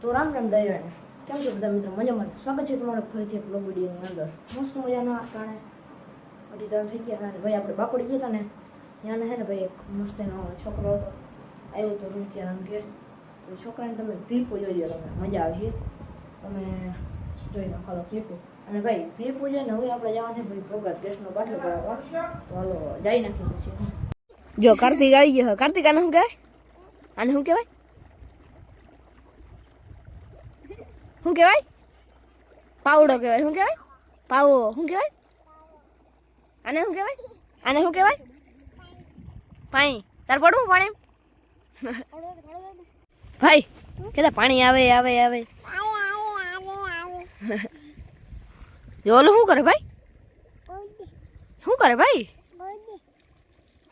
તો રામ રામ ડાયરાને કેમ છો બધા મિત્રો મજામાં? સ્વાગત છે તમારું ફરીથી એક બ્લોગ વિડીયોની અંદર. મસ્ત મજાના કારણે અઢી ત્રણ થઈ ગયા અને ભાઈ આપણે બાકોડી ગયા હતા ને ત્યાં હે ને ભાઈ એક મસ્ત એનો છોકરો હતો આવ્યો હતો રૂપિયાના ઘેર. તો છોકરાને તમે ક્લિપો જોઈ લો, તમે મજા આવી તમે જોઈ નાખો ક્લિપો. અને ભાઈ ક્લિપો જોઈને હવે આપણે જવાનું છે ભાઈ પ્રોગ્રામ ગેસનો બાટલો ભરાવવા. તો હાલો જઈ નાખીએ પછી. જો કાર્તિક આવી ગયો. કાર્તિક આને શું કહેવાય? આને શું કહેવાય? શું કહેવાય? પાવડો કહેવાય. શું કહેવાય? પાવો. શું કહેવાય? આને શું કહેવાય? આને શું કહેવાય? પાણી. તાર પડવું પાણી? ભાઈ કેતા પાણી આવે આવે આવે. જો ઓલું શું કરે ભાઈ? શું કરે ભાઈ?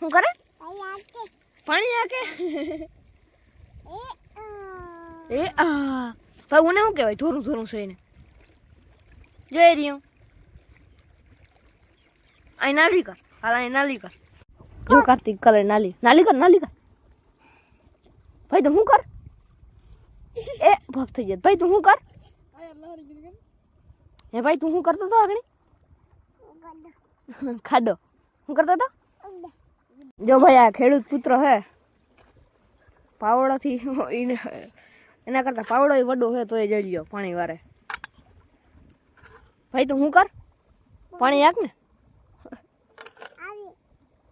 શું કરે? પાણી આકે. એ આ ભાઈ મને શું કહેવાય? ધોરું ધોરું છે એને જોઈ રહ્યું. અહીં નાલી કર. હાલ અહીં નાલી કર. જો કાર્તિક કલર નાલી નાલી કર. નાલી કર ભાઈ. તો શું કર? એ ભાગ થઈ જાય ભાઈ. તું શું કર? હે ભાઈ તું શું કરતો હતો આગળ? ખાડો. શું કરતો હતો? જો ભાઈ આ ખેડૂત પુત્ર હે. પાવડોથી એના કરતા પાવડો વડો હે તો એ જઈ પાણી વારે. ભાઈ તું શું કર? પાણી આક ને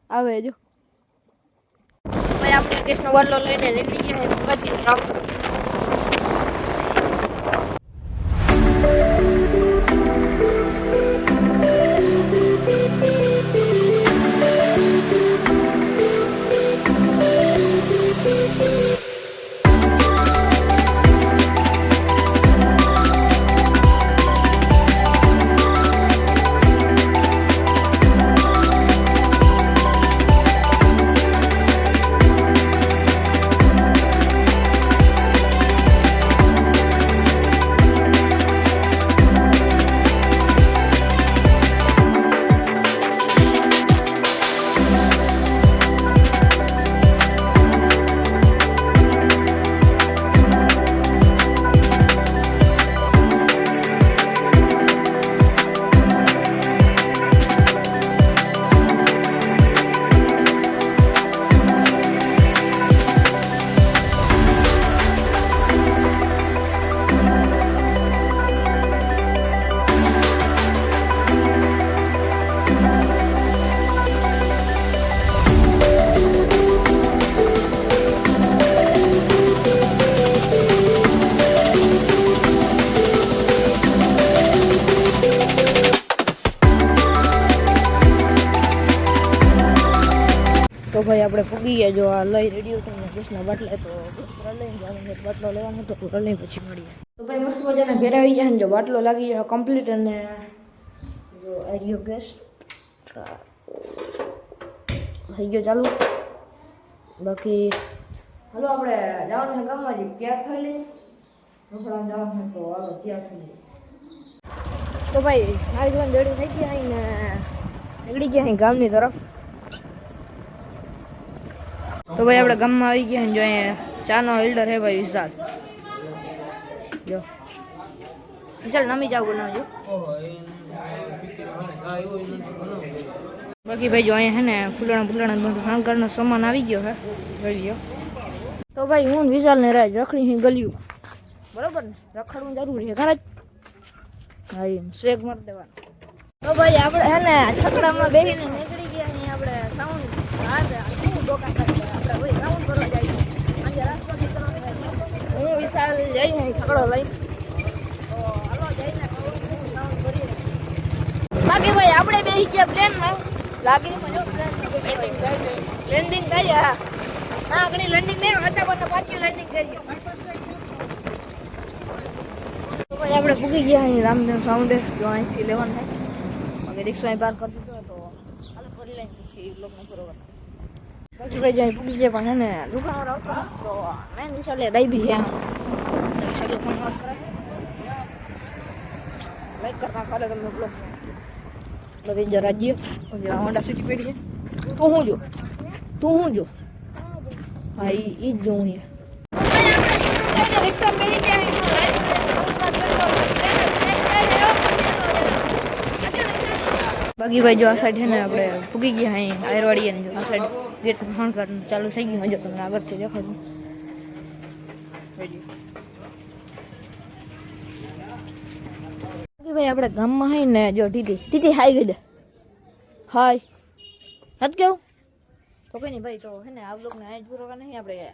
આવે. જો ભાઈ આપણે ગેસનો બાટલો લઈને નીકળી ગયા છે રામ. તો ભાઈ આપણે પૂગી ગયા. જો આ લઈ રેડિયો કરીને ગેસના બાટલા તો લઈને જવાનું બાટલો લેવાનો હતો તો લઈને પછી મળીએ. તો ભાઈ મસ્ત મજાના ઘેર આવી ગયા ને જો બાટલો લાગી ગયો કમ્પ્લીટ. અને જો આ રહ્યો ગેસ થઈ ગયો ચાલુ. બાકી હાલો આપણે જવાનું છે ગામમાં. જ તૈયાર થઈ લઈ રસોડામાં જવાનું છે તો હાલો તૈયાર થઈ લઈ. તો ભાઈ મારી દુકાન રેડી થઈ ગયા ને નીકળી ગયા અહીં ગામની તરફ. તો ભાઈ આપણે ગામમાં આવી ગયા જો અહીંયા ચાનો હોલ્ડર હે ભાઈ વિશાલ. જો વિશાલ નમી ચા બનાવજો. બાકી ભાઈ જો અહીંયા હે ને ફૂલણા ફૂલણા બધું શણગારનો સામાન આવી ગયો હે જોઈ લ્યો. તો ભાઈ હું વિશાલ ને રાજ રખડી હી ગલ્યું બરોબર ને. રખડવું જરૂરી છે ખરા જ. હા એમ શેક મારી દેવાનું. તો ભાઈ આપણે હે ને છકડામાં બેસીને નીકળી ગયા અહીં આપણે સાઉન્ડ ડોકા હું વિશાલ જઈને છકડો લઈ તો હાલો જઈને બાકી ભાઈ આપણે બે ગયા પ્લેનમાં લાગી લેન્ડિંગ થાય. હા આગળ લેન્ડિંગ નહીં હતા બધા પાછી લેન્ડિંગ કરીએ. તો ભાઈ આપણે પૂગી ગયા અહીં રામદેવ સાઉન્ડે. જો અહીંથી લેવાનું થાય બાકી રિક્ષા અહીં પાર કરતી હતો તો હાલ ફરી લઈને પછી લોકોને બરોબર. બાકી ભાઈ જાય પૂગી જાય પણ એને દુકાનવાળા આવતા તો મેં વિશાલે દઈ બી ગયા વિશાલે ફોન વાત કરે લાઈક કરતા ખાલે તમે બ્લોગ બધી જરા જીઓ હોન્ડા સિટી પેઢી છે. તું હું જો હા એ જ જોઉં રિક્ષા મેળવી બાકી ભાઈ જો આ સાઈડ છે ને આપણે પૂગી ગયા અહીં આયરવાડી અને આ સાઈડ ગેટ હણકાર ચાલુ થઈ ગયું હજુ તમને આગળથી દેખાડું ભાઈ આપણે ગામમાં hay ને જો ટીટી હાઈ ગઈ દે હાય નથી કેવું તો કઈ નહીં ભાઈ તો હે ને આ બ્લોગને આજ પૂરો કરવા નહીં આપણે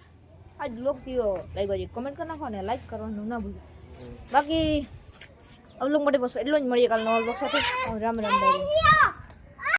આજ બ્લોગ કયો લાગ્યો છે કમેન્ટ કરી નાખો ને લાઈક કરવાનું ના ભૂલો બાકી આ બ્લોગ માટે બસ એટલું જ મળીએ કાલ નવા બ્લોગ સાથે રામ રામ ભાઈ